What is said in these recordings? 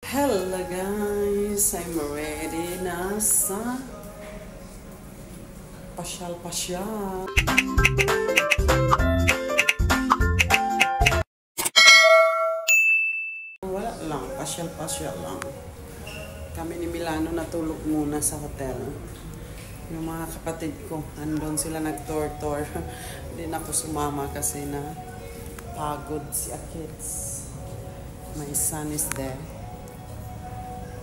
Hello guys, I'm ready na sa pasyal-pasyal. Wala lang, pasyal-pasyal lang. Kami ni Milano natulog muna sa hotel. Yung mga kapatid ko, andun sila nag-tour-tour. Hindi na ako sumama kasi na pagod si Akits. My son is there.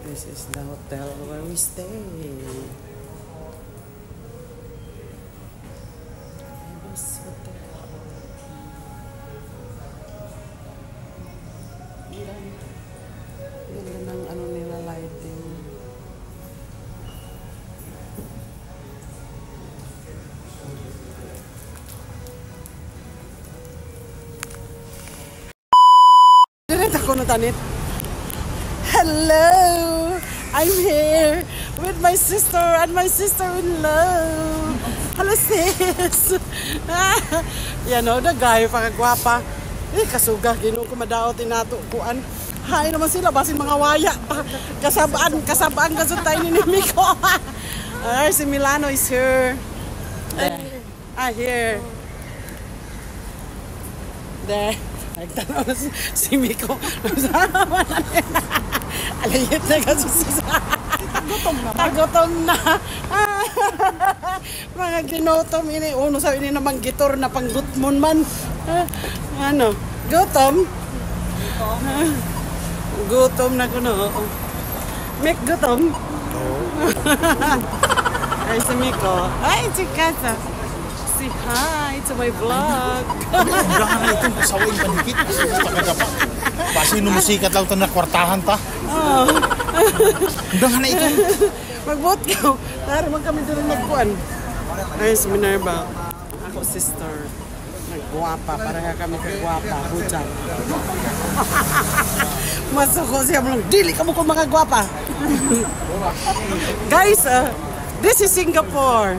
This is the hotel where we stay. Ibis Hotel. Ganda ng ano nila lighting. Diret ako na tanit. Hello! I'm here with my sister and my sister-in-law. Hello, sis! Yan o, the guy, pakagwapa. Kasuga, ginuko madao, tinatukuan. Hay naman sila, basin mga waya. Kasabaan kasud tayo ni Miko. Ay, si Milano is here. Here. There. Nagtanaw na si Miko. Alayit na kasusis. Tagutom na. Mga ginutom ini. Uno sa ini namang gitor na panggutmon man. Ano? Gutom? Gutom na ko no. Mek gutom? Ay si Miko. Ay si Kasa. Say hi to my vlog. Udahan na itong kasawin panikit. Basi nung musikat lang ito na kwartahan ta. Udahan na itong. Mag-vote ka. Tara, mag kami doon nagkuhan. Ay, si Minerva. Ako, sister. Nagguwapa. Para kami kagguwapa. Hujan. Masuko siya mo lang. Dili ka mo kung makagguwapa. Guys, this is Singapore.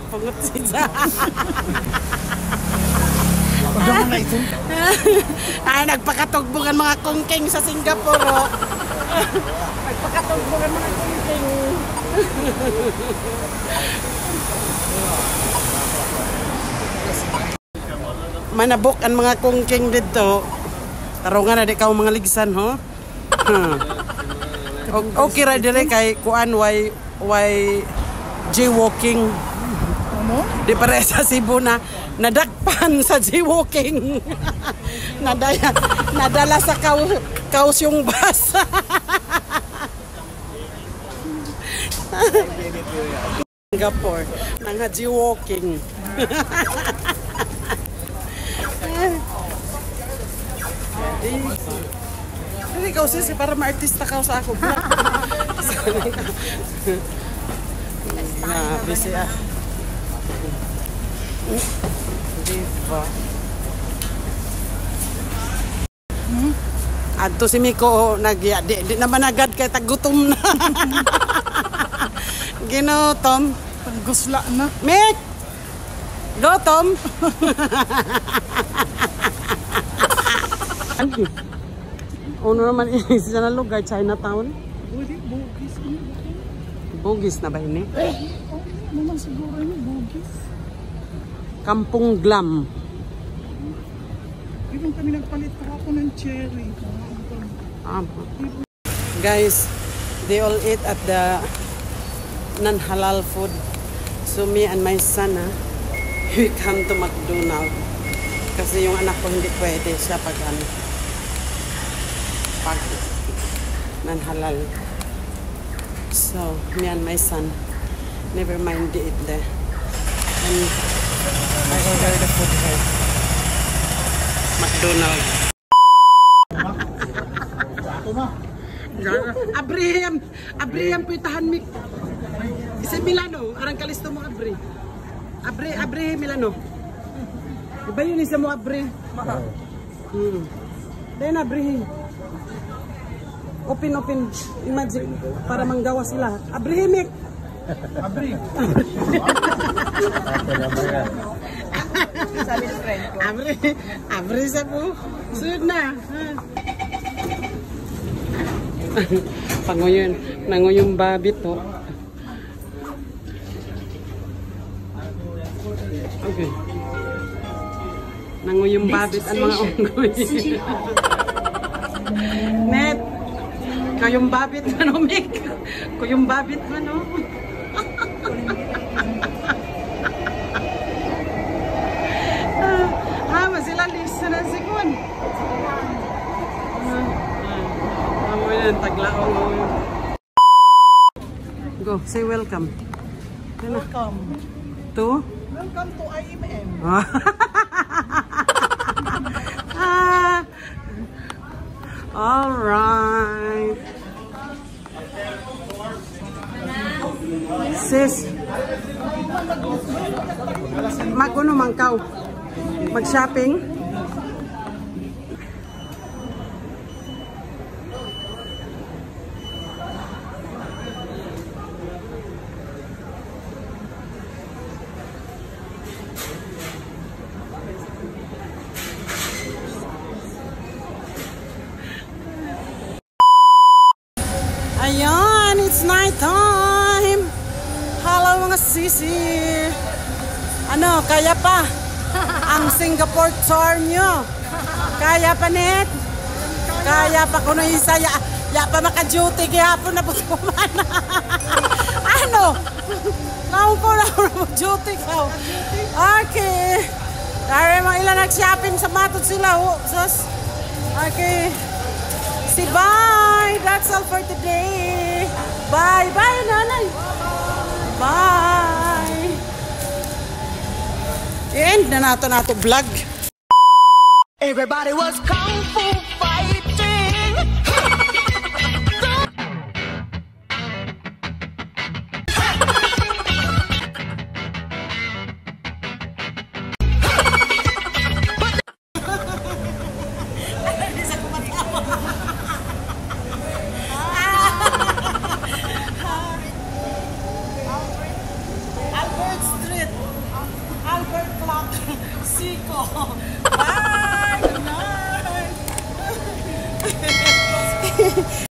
Pangot siya. Udahan na itong. Ay, nagpakatugbugan mga kongking sa Singapore. Oh. Nagpakatugbugan mga kongking. Manabok ang mga kongking dito. Tarungan na di ka mga ligsan, ho? Okay ra dire kay kuan why jaywalking. Di pare sa Cebu na nadakpan sa jaywalking. Nadala sa kaos yung bus. Singapore nang jaywalking. Hindi ka sis para ma-artista ka sa ako. Busy ah. Diba? Adto si Miko di naman agad kay tagutom na. Ginutom. Gusla na. Mik! Gutom! Ano naman isa na lugar, Chinatown? Bugis. Bugis na ba ini? Naman siguro yung bugis. Kampung Glam. Ibang kami nagpalit pa ako ng cherry. Guys, they all eat at the non-halal food. So me and my son, we come to McDonald's. Kasi yung anak ko hindi pwede siya pag non-halal. So me and my son, never mind they eat there. And I order the food here. McDonald's. Abraham puitahan mi. Isa Milano, arang kalisto mo Abre. Abre Milano. Iba yun isa mo Abre. Then Abre. Open imagine para manggawa sila. Abre Mik. Abre. Sabi ng friend ko. Abre sa po. Sud na. Panguyon. Nanguyong babit to. Okay. Nanguyong babit ang mga unggoy. Net. Kayong babit man o, Mick. Kayong babit man o. Masila lisa na sikon. Amo yan, taglaong. Go, say welcome. Welcome. To? Welcome to IMM. Alright. Sis, mag-ano mangkaw? Mag-shopping? Ayan, it's night time. Hello mga sisi. Ano, kaya pa? Ang Singapore tour nyo. Kaya pa, Net? Kaya pa kuno isa. Ya pa maka-duty gihapon na po kumana. Ano? Kaon po na duty ka. Okay. Dari mga ilan nag-shopping sa matod sila. Sus. Okay. Say bye. That's all for today. Bye. Bye, nanay. Bye. I-end na nato vlog. Everybody was kung fu fighting. Albert Street. Albert Clock. Siko.